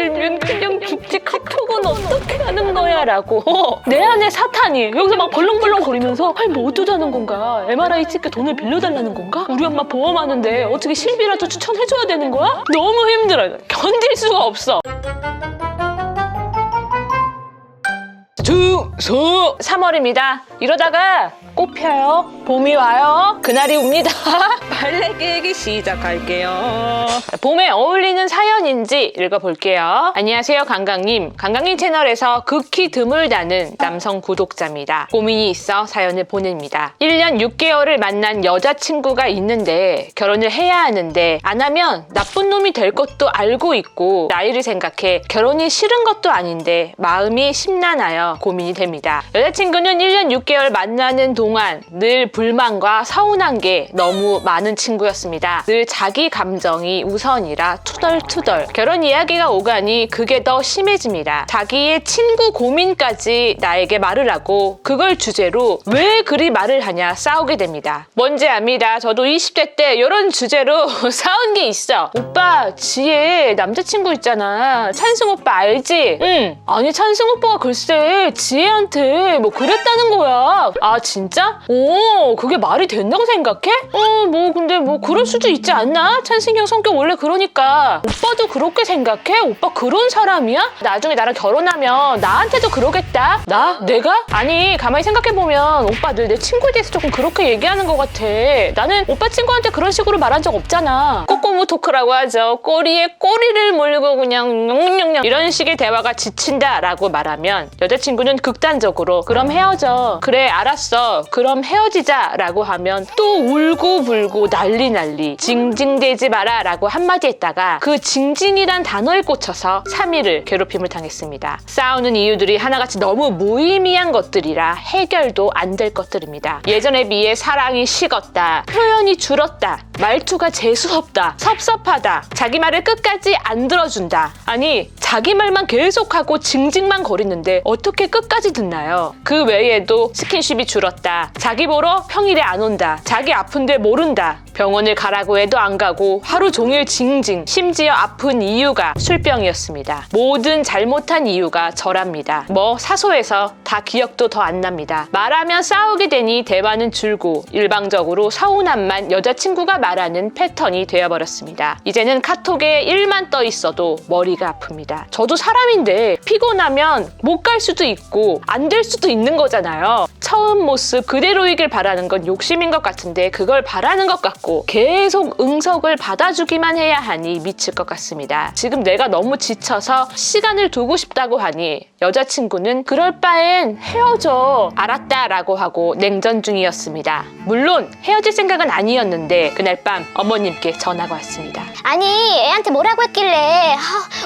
들면 그냥 죽지 카톡은 어떻게 하는 거야 라고 내 안에 사탄이 여기서 막 벌렁벌렁 거리면서 아니 뭐 어쩌자는 건가? MRI 찍게 돈을 빌려달라는 건가? 우리 엄마 보험하는데 어떻게 실비라도 추천해줘야 되는 거야? 너무 힘들어요. 견딜 수가 없어. 주소 3월입니다. 이러다가 꽃 펴요. 봄이 와요. 그날이 옵니다. 빨래 깨기 시작할게요. 봄에 어울리는 사연인지 읽어볼게요. 안녕하세요, 강강님. 강강님 채널에서 극히 드물다는 남성 구독자입니다. 고민이 있어 사연을 보냅니다. 1년 6개월을 만난 여자친구가 있는데 결혼을 해야 하는데 안 하면 나쁜 놈이 될 것도 알고 있고 나이를 생각해 결혼이 싫은 것도 아닌데 마음이 심란하여 고민이 됩니다. 여자친구는 1년 6개월 만나는 동안 늘 불만과 서운한 게 너무 많은 친구였습니다. 늘 자기 감정이 우선이라 투덜투덜. 결혼 이야기가 오가니 그게 더 심해집니다. 자기의 친구 고민까지 나에게 말을 하고 그걸 주제로 왜 그리 말을 하냐 싸우게 됩니다. 뭔지 압니다. 저도 20대 때 이런 주제로 싸운 게 있어. 오빠 지혜 남자친구 있잖아. 찬승 오빠 알지? 응. 아니 찬승 오빠가 글쎄 지혜한테 뭐 그랬다는 거야. 아 진짜? 오 그게 말이 된다고 생각해? 뭐 근데 뭐 그럴 수도 있지 않나? 찬승이 형 성격 원래 그러니까. 오빠도 그렇게 생각해? 오빠 그런 사람이야? 나중에 나랑 결혼하면 나한테도 그러겠다. 나? 내가? 아니 가만히 생각해보면 오빠 늘 내 친구에 대해서 조금 그렇게 얘기하는 것 같아. 나는 오빠 친구한테 그런 식으로 말한 적 없잖아. 꼬꼬무 토크라고 하죠. 꼬리에 꼬리를 물고 그냥 냥냥냥 이런 식의 대화가 지친다라고 말하면 여자친구는 극단적으로 그럼 헤어져. 그래 알았어. 그럼 헤어지자 라고 하면 또 울고 불고 난리 징징대지 마라 라고 한마디 했다가 그 징징이란 단어에 꽂혀서 3일을 괴롭힘을 당했습니다. 싸우는 이유들이 하나같이 너무 무의미한 것들이라 해결도 안 될 것들입니다. 예전에 비해 사랑이 식었다, 표현이 줄었다, 말투가 재수없다, 섭섭하다, 자기 말을 끝까지 안 들어준다. 아니 자기 말만 계속하고 징징만 거리는데 어떻게 끝까지 듣나요? 그 외에도 스킨십이 줄었다, 자기 보러 평일에 안 온다, 자기 아픈데 모른다, 병원을 가라고 해도 안 가고 하루 종일 징징, 심지어 아픈 이유가 술병이었습니다. 모든 잘못한 이유가 저랍니다. 뭐 사소해서 다 기억도 더 안 납니다. 말하면 싸우게 되니 대화는 줄고 일방적으로 서운함만 여자친구가 말하는 패턴이 되어버렸습니다. 이제는 카톡에 일만 떠 있어도 머리가 아픕니다. 저도 사람인데 피곤하면 못 갈 수도 있고 안 될 수도 있는 거잖아요. 처음 모습 그대로이길 바라는 건 욕심인 것 같은데 그걸 바라는 것 같고 계속 응석을 받아주기만 해야 하니 미칠 것 같습니다. 지금 내가 너무 지쳐서 시간을 두고 싶다고 하니 여자친구는 그럴 바엔 헤어져. 알았다 라고 하고 냉전 중이었습니다. 물론 헤어질 생각은 아니었는데 그날 밤 어머님께 전화가 왔습니다. 아니 애한테 뭐라고 했길래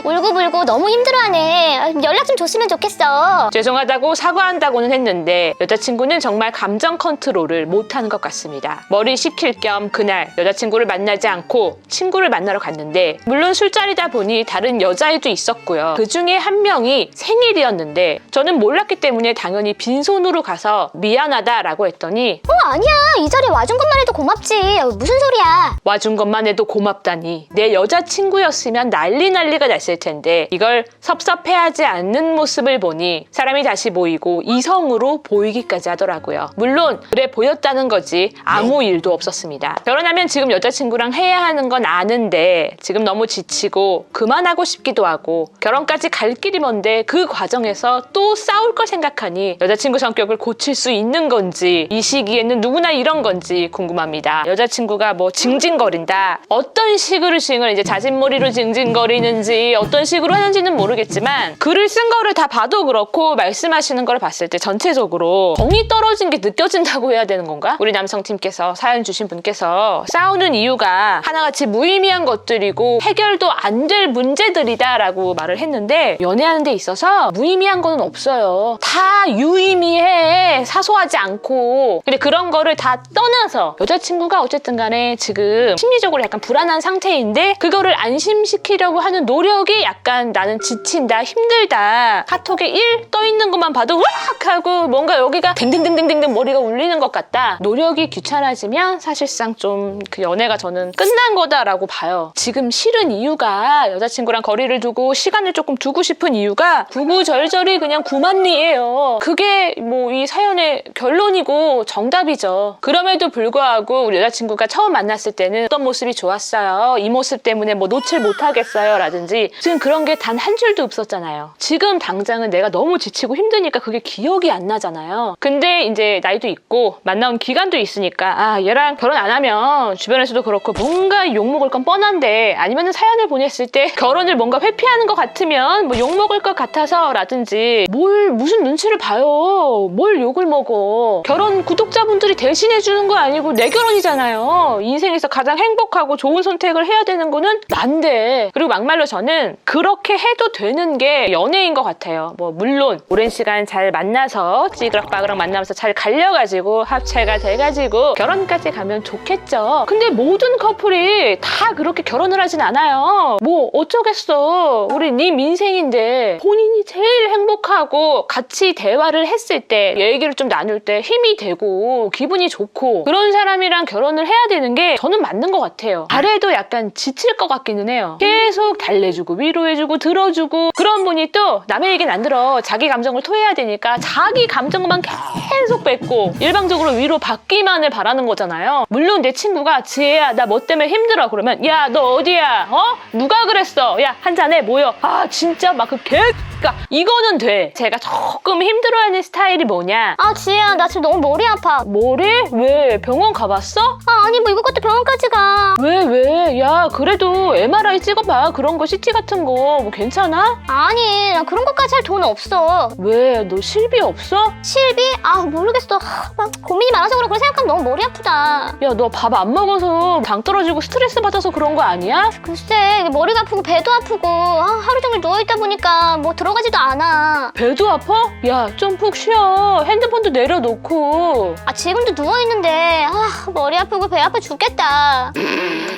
울고불고 너무 힘들어하네. 연락 좀 줬으면 좋겠어. 죄송하다고 사과한다고는 했는데 여자친구는 정말 감정 컨트롤을 못하는 것 같습니다. 머리 식힐 겸 그날 여자친구를 만나지 않고 친구를 만나러 갔는데 물론 술자리다 보니 다른 여자애도 있었고요. 그 중에 한 명이 생일이었는데 저는 몰랐기 때문에 당연히 빈손으로 가서 미안하다라고 했더니 아니야 이 자리에 와준 것만 해도 고맙지. 무슨 소리야. 와준 것만 해도 고맙다니. 내 여자친구였으면 난리가 났을 텐데 이걸 섭섭해하지 않는 모습을 보니 사람이 다시 보이고 이성으로 보이기까지 하더라고요. 물론 그래 보였다는 거지 아무 일도 없었습니다. 결혼하면 지금 여자친구랑 해야 하는 건 아는데 지금 너무 지치고 그만하고 싶기도 하고 결혼까지 갈 길이 먼데 그 과정에서 또 싸울 걸 생각하니 여자친구 성격을 고칠 수 있는 건지 이 시기에는 누구나 이런 건지 궁금합니다. 여자친구가 뭐 징징거린다, 어떤 식으로 징을 이제 자진몰이로 징징거리는지 어떤 식으로 하는지는 모르겠지만 글을 쓴 거를 다 봐도 그렇고 말씀하시는 걸 봤을 때 전체적으로 정이 떨어진 게 느껴진다고 해야 되는 건가? 우리 남성팀께서 사연 주신 분께서 싸우는 이유가 하나같이 무의미한 것들이고 해결도 안 될 문제들이다 라고 말을 했는데 연애하는 데 있어서 무의미한 거는 없어요. 다 유의미해. 사소하지 않고. 근데 그런 거를 다 떠나서 여자친구가 어쨌든 간에 지금 심리적으로 약간 불안한 상태인데 그거를 안심시키려고 하는 노력이 그게 약간 나는 지친다, 힘들다. 카톡에 일 떠 있는 것만 봐도 으악 하고 뭔가 여기가 댕댕댕댕댕 머리가 울리는 것 같다. 노력이 귀찮아지면 사실상 좀 그 연애가 저는 끝난 거다라고 봐요. 지금 싫은 이유가 여자친구랑 거리를 두고 시간을 조금 두고 싶은 이유가 구구절절이 그냥 구만리예요. 그게 뭐 이 사연의 결론이고 정답이죠. 그럼에도 불구하고 우리 여자친구가 처음 만났을 때는 어떤 모습이 좋았어요. 이 모습 때문에 뭐 놓칠 못하겠어요 라든지 지금 그런 게 단 한 줄도 없었잖아요. 지금 당장은 내가 너무 지치고 힘드니까 그게 기억이 안 나잖아요. 근데 이제 나이도 있고 만나온 기간도 있으니까 아 얘랑 결혼 안 하면 주변에서도 그렇고 뭔가 욕먹을 건 뻔한데 아니면 사연을 보냈을 때 결혼을 뭔가 회피하는 것 같으면 뭐 욕먹을 것 같아서 라든지 뭘 무슨 눈치를 봐요. 뭘 욕을 먹어. 결혼 구독자분들이 대신해주는 거 아니고 내 결혼이잖아요. 인생에서 가장 행복하고 좋은 선택을 해야 되는 거는 난데. 그리고 막말로 저는 그렇게 해도 되는 게 연애인 것 같아요. 뭐 물론 오랜 시간 잘 만나서 찌그락빠그락 만나면서 잘 갈려가지고 합체가 돼가지고 결혼까지 가면 좋겠죠. 근데 모든 커플이 다 그렇게 결혼을 하진 않아요. 뭐 어쩌겠어. 우리 님 인생인데 본인이 제일 행복하고 같이 대화를 했을 때 얘기를 좀 나눌 때 힘이 되고 기분이 좋고 그런 사람이랑 결혼을 해야 되는 게 저는 맞는 것 같아요. 잘해도 약간 지칠 것 같기는 해요. 계속 달래주고 위로해주고 들어주고 그런 분이 또 남의 얘기는 안 들어. 자기 감정을 토해야 되니까 자기 감정만 계속 뱉고 일방적으로 위로 받기만을 바라는 거잖아요. 물론 내 친구가 지혜야 나 뭐 때문에 힘들어 그러면 야 너 어디야? 누가 그랬어? 야 한잔해 모여. 아 진짜 막 그 그러니까 이거는 돼. 제가 조금 힘들어하는 스타일이 뭐냐? 아 지혜야 나 지금 너무 머리 아파. 머리? 왜? 병원 가봤어? 아니 뭐 이것도 병원까지 가. 왜? 야 그래도 MRI 찍어봐. 그런 거 CT 같은 거 뭐 괜찮아? 아니 나 그런 것까지 할 돈 없어. 왜? 너 실비 없어? 실비? 아 모르겠어. 막 고민이 많아서 그래. 그걸 생각하면 너무 머리 아프다. 야 너 밥 안 먹어서 당 떨어지고 스트레스 받아서 그런 거 아니야? 글쎄 머리가 아프고 배도 아프고 하루 종일 누워있다 보니까 뭐 들어가지도 않아. 배도 아파? 야 좀 푹 쉬어. 핸드폰도 내려놓고. 아 지금도 누워있는데 머리 아프고 배 아파 죽겠다.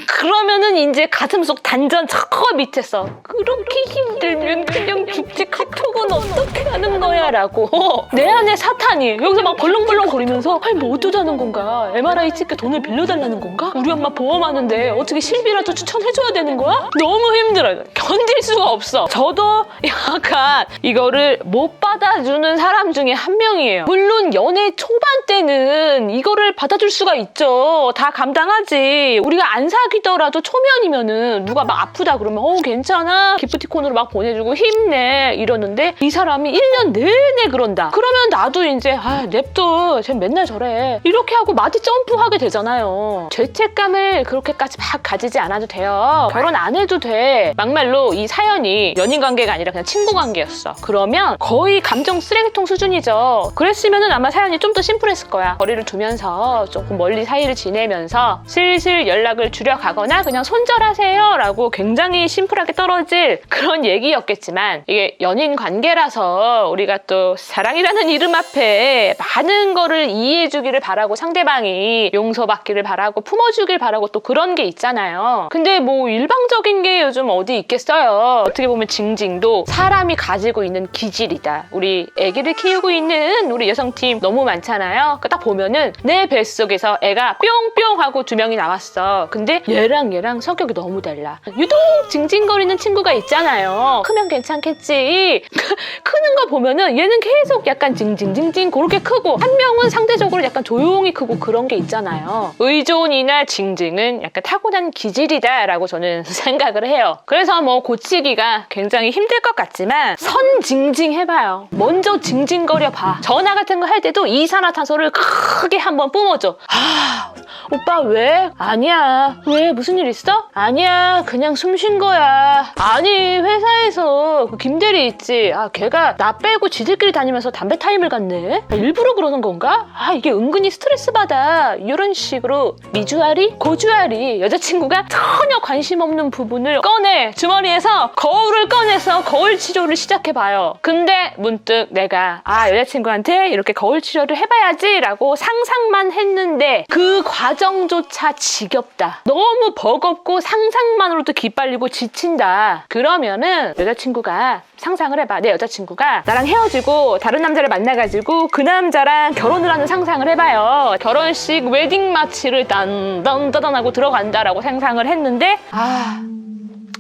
그러면은 이제 가슴속 단전 저 밑에서 그렇게 힘들면 그냥 죽지 카톡은 어떻게 하는 거야 라고 내 안에 사탄이 여기서 막 벌렁벌렁 거리면서 아니 뭐 어쩌자는 건가? MRI 찍게 돈을 빌려달라는 건가? 우리 엄마 보험하는데 어떻게 실비라도 추천해줘야 되는 거야? 너무 힘들어요. 견딜 수가 없어. 저도 약간 이거를 못 받아주는 사람 중에 한 명이에요. 물론 연애 초반 때는 이거를 받아줄 수가 있죠. 다 감당하지. 우리가 안 사귀더라도 초면이면은 누가 막 아프다 그러면 괜찮아. 기프티콘으로 막 보내주고 힘내 이러는데 이 사람이 1년 내내 그런다. 그러면 나도 이제 냅둬. 쟤 맨날 저래. 이렇게 하고 마디 점프하게 되잖아요. 죄책감을 그렇게까지 막 가지지 않아도 돼요. 결혼 안 해도 돼. 막말로 이 사연이 연인 관계가 아니라 그냥 친구 관계였어. 그러면 거의 감정 쓰레기통 수준이죠. 그랬으면은 아마 사연이 좀 더 심플했을 거야. 거리를 두면서 조금 멀리 사이를 지내면서 슬슬 연락을 줄여가거나 그냥 손절하세요 라고 굉장히 심플하게 떨어질 그런 얘기였겠지만 이게 연인 관계라서 우리가 또 사랑이라는 이름 앞에 많은 거를 이해해주기를 바라고 상대방이 용서받기를 바라고 품어주길 바라고 또 그런 게 있잖아요. 근데 뭐 일방적인 게 요즘 어디 있겠어요. 어떻게 보면 징징도 사람이 가지고 있는 기질이다. 우리 아기를 키우고 있는 우리 여성팀 너무 많잖아요. 딱 보면은 내 뱃속에서 애가 뿅뿅 하고 2명이 나왔어. 근데 얘랑 성격이 너무 달라. 유독 징징거리는 친구가 있잖아요. 크면 괜찮겠지. 크는 거 보면은 얘는 계속 약간 징징징징 그렇게 크고 한 명은 상대적으로 약간 조용히 크고 그런 게 있잖아요. 의존이나 징징은 약간 타고난 기질이다라고 저는 생각을 해요. 그래서 뭐 고치기가 굉장히 힘들 것 같지만 선징징 해봐요. 먼저 징징거려 봐. 전화 같은 거 할 때도 이산화탄소를 크게 한번 뿜어줘. 오빠 왜? 아니야. 왜? 무슨 일 있어? 아니야. 그냥 숨 쉰 거야. 아니 회사에 회사에서 그 김대리 있지. 아, 걔가 나 빼고 지들끼리 다니면서 담배 타임을 갖네. 아, 일부러 그러는 건가? 아, 이게 은근히 스트레스 받아. 이런 식으로 미주알이 고주알이 여자친구가 전혀 관심 없는 부분을 꺼내 주머니에서 거울을 꺼내서 거울 치료를 시작해봐요. 근데 문득 내가 여자친구한테 이렇게 거울 치료를 해봐야지라고 상상만 했는데 그 과정조차 지겹다. 너무 버겁고 상상만으로도 기빨리고 지친다. 그러면은 여자친구가 상상을 해봐. 내 여자친구가 나랑 헤어지고 다른 남자를 만나가지고 그 남자랑 결혼을 하는 상상을 해봐요. 결혼식 웨딩 마치를 딴딴따단 하고 들어간다라고 상상을 했는데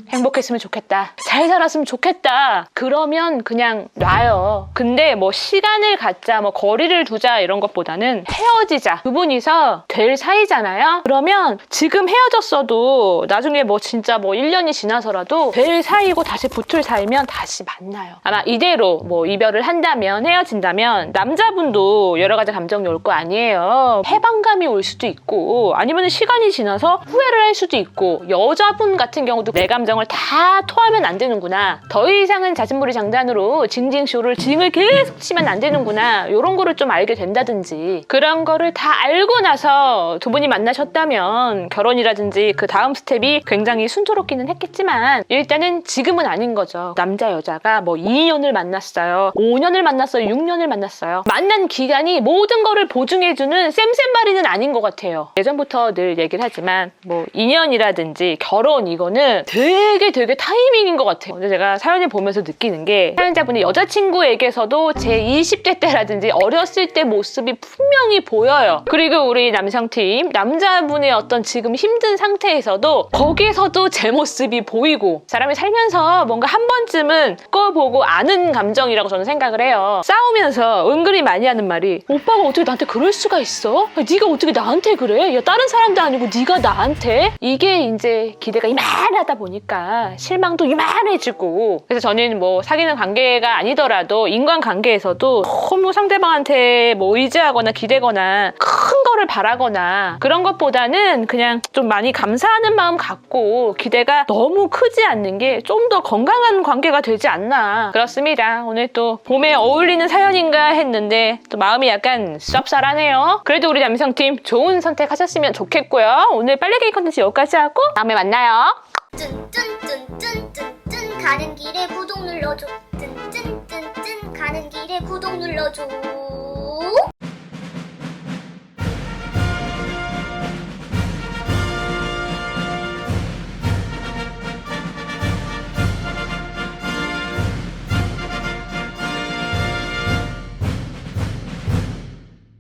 행복했으면 좋겠다. 잘 살았으면 좋겠다. 그러면 그냥 놔요. 근데 뭐 시간을 갖자, 뭐 거리를 두자 이런 것보다는 헤어지자. 두 분이서 될 사이잖아요. 그러면 지금 헤어졌어도 나중에 뭐 진짜 뭐 1년이 지나서라도 될 사이고 다시 붙을 사이면 다시 만나요. 아마 이대로 뭐 이별을 한다면, 헤어진다면 남자분도 여러 가지 감정이 올 거 아니에요. 해방감이 올 수도 있고 아니면 시간이 지나서 후회를 할 수도 있고 여자분 같은 경우도 내 감정 다 토하면 안 되는구나. 더 이상은 자진몰이 장단으로 징징쇼를 징을 계속 치면 안 되는구나. 이런 거를 좀 알게 된다든지 그런 거를 다 알고 나서 두 분이 만나셨다면 결혼이라든지 그 다음 스텝이 굉장히 순조롭기는 했겠지만 일단은 지금은 아닌 거죠. 남자 여자가 뭐 2년을 만났어요. 5년을 만났어요. 6년을 만났어요. 만난 기간이 모든 거를 보증해주는 쌤쌤바리는 아닌 것 같아요. 예전부터 늘 얘기를 하지만 뭐 2년이라든지 결혼 이거는 되게 타이밍인 것 같아요. 근데 제가 사연을 보면서 느끼는 게 사연자분이 여자친구에게서도 제 20대 때라든지 어렸을 때 모습이 분명히 보여요. 그리고 우리 남성팀 남자분의 어떤 지금 힘든 상태에서도 거기서도 제 모습이 보이고 사람이 살면서 뭔가 한 번쯤은 그걸 보고 아는 감정이라고 저는 생각을 해요. 싸우면서 은근히 많이 하는 말이 오빠가 어떻게 나한테 그럴 수가 있어? 네가 어떻게 나한테 그래? 야, 다른 사람도 아니고 네가 나한테? 이게 이제 기대가 이만하다 보니까 실망도 이만해지고 그래서 저는 뭐 사귀는 관계가 아니더라도 인간관계에서도 너무 상대방한테 뭐 의지하거나 기대거나 큰 거를 바라거나 그런 것보다는 그냥 좀 많이 감사하는 마음 갖고 기대가 너무 크지 않는 게 좀 더 건강한 관계가 되지 않나. 그렇습니다. 오늘 또 봄에 어울리는 사연인가 했는데 또 마음이 약간 쌉쌀하네요. 그래도 우리 남성팀 좋은 선택하셨으면 좋겠고요. 오늘 빨래개기 컨텐츠 여기까지 하고 다음에 만나요. 뚠뚠뚠뚠뚠뚠 가는 길에 구독 눌러줘. 뚠뚠뚠뚠 가는 길에 구독 눌러줘.